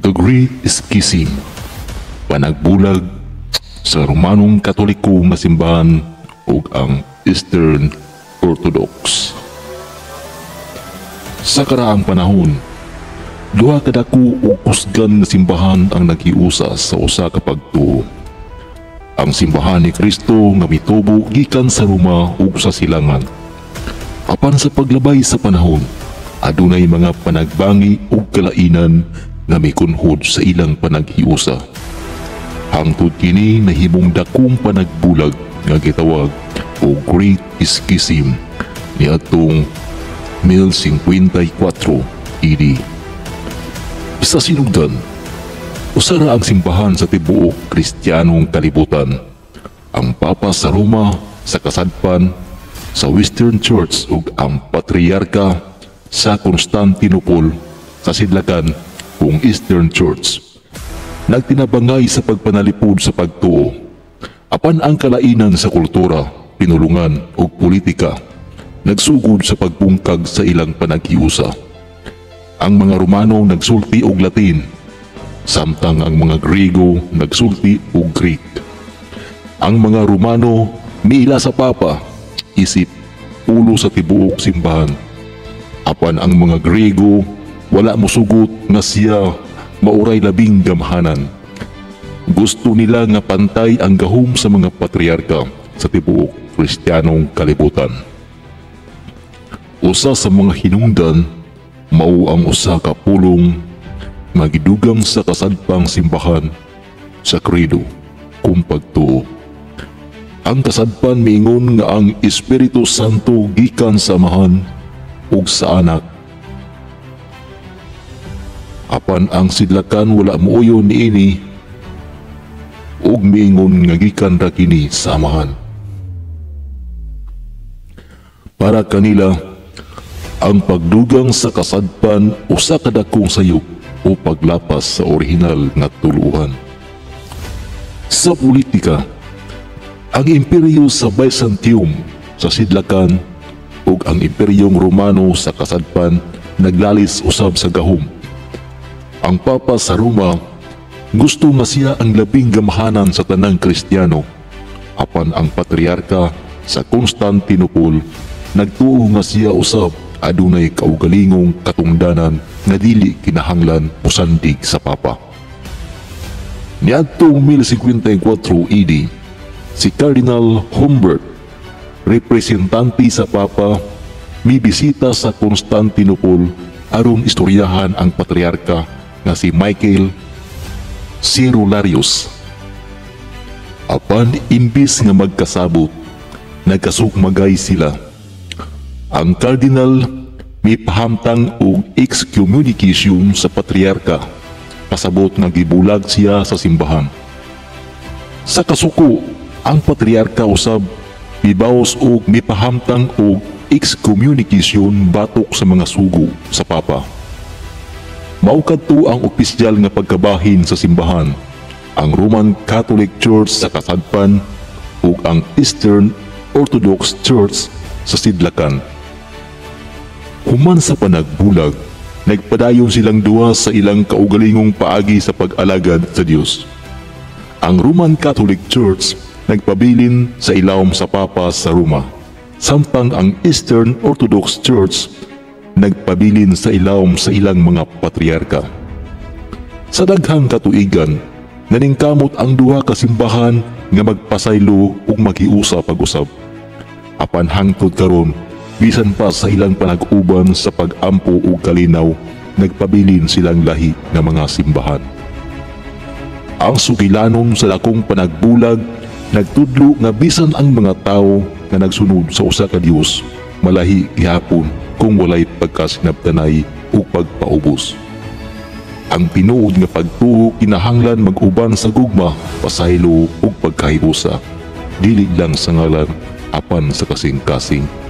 The Great Schism, panagbulag sa Romanong Katoliko nga simbahan ug ang Eastern Orthodox. Sa karaang panahon, duha ka dako ug kusgan nga simbahan ang naghiusa sa usa ka pagtuo. Ang simbahan ni Kristo nga mitubo gikan sa Roma ug sa silangan. Apan sa paglabay sa panahon, adunay mga panagbangi ug kalainan nga mikunhod sa ilang panaghiusa. Hangtod kini nahimong dakong panagbulag nga gitawag o Great Schism niadtong 1054 AD. Sa sinugdan, usara ang simbahan sa tibuok Kristiyanong kalibutan. Ang Papa sa Roma sa kasadpan sa Western Church ug ang Patriarka sa Constantinople sa sidlakan ug Eastern Church nagtinabangay sa pagpanalipod sa pagtuo. Apan ang kalainan sa kultura, pinulungan ug politika nagsugod sa pagbungkag sa ilang panaghiusa. Ang mga Romano nagsulti og Latin, samtang ang mga Griego nagsulti og Greek. Ang mga Romano miila sa Papa, isip ulo sa tibuok simbahan. Apan ang mga Griego wala mosugot nga siya mauray labing gamhanan. Gusto nila nga pantay ang gahom sa mga patriarka sa tibuok Kristiyanong kalibutan. Usa sa mga hinungdan mao ang usa ka pulong magidugang sa kasadpang simbahan sa credo kung pagtuo. Ang kasadpan miingon nga ang Espiritu Santo gikan sa Amahan ug sa Anak. Apan ang sidlakan wala muuyon niini ug miingon nga gikan ra kini sa Amahan. Para kanila, ang pagdugang sa kasadpan usa ka dakong sayop o paglapas sa orihinal nga tuluhan. Sa politika, ang imperyo sa Byzantium sa sidlakan ug ang imperyong Romano sa kasadpan naglalis usab sa gahom. Ang Papa sa Roma gusto nga siya ang labing gamhanan sa tanang Kristiyano, apan ang Patriarka sa Constantinople nagtuo nga siya usab adunay kaugalingong katungdanan nga dili kinahanglan mosandig sa Papa. Niadtong 1054 AD, si Cardinal Humbert, representante sa Papa, mibisita sa Constantinople aron istoryahan ang Patriarka nga si Michael Cerularius. Apan imbis nga magkasabot, nagkasukmagay sila. Ang Cardinal may pahamtang og excommunication sa Patriarka, pasabot nga gibulag siya sa simbahan. Sa kasuko, ang Patriarka usab mibaos og mipahamtang og excommunication batok sa mga sugo sa Papa. Mao kadto ang opisyal nga pagkabahin sa simbahan, ang Roman Catholic Church sa kasadpan ug ang Eastern Orthodox Church sa sidlakan. Human sa panagbulag, nagpadayon silang duwa sa ilang kaugalingong paagi sa pag-alagad sa Dios. Ang Roman Catholic Church nagpabilin sa ilawom sa Papa sa Roma, samtang ang Eastern Orthodox Church nagpabilin sa ilawom sa ilang mga patriarka. Sa daghang katuigan, naningkamot ang duha ka simbahan nga magpasaylo ug maghiusa pag-usab. Apan hangtod karon, bisan pa sa ilang panag-uban sa pag-ampo ug kalinaw, nagpabilin silang lahi nga mga simbahan. Ang sugilanon sa dakong panagbulag nagtudlo nga bisan ang mga tawo nga nagsunod sa usa ka Dios malahi gihapon kung walay pagkasinabtanay o pagpaubos. Ang tinuod nga pagtuo kinahanglan mag-uban sa gugma, pasaylo ug pagkahiusa, dili lang sa ngalan apan sa kasing-kasing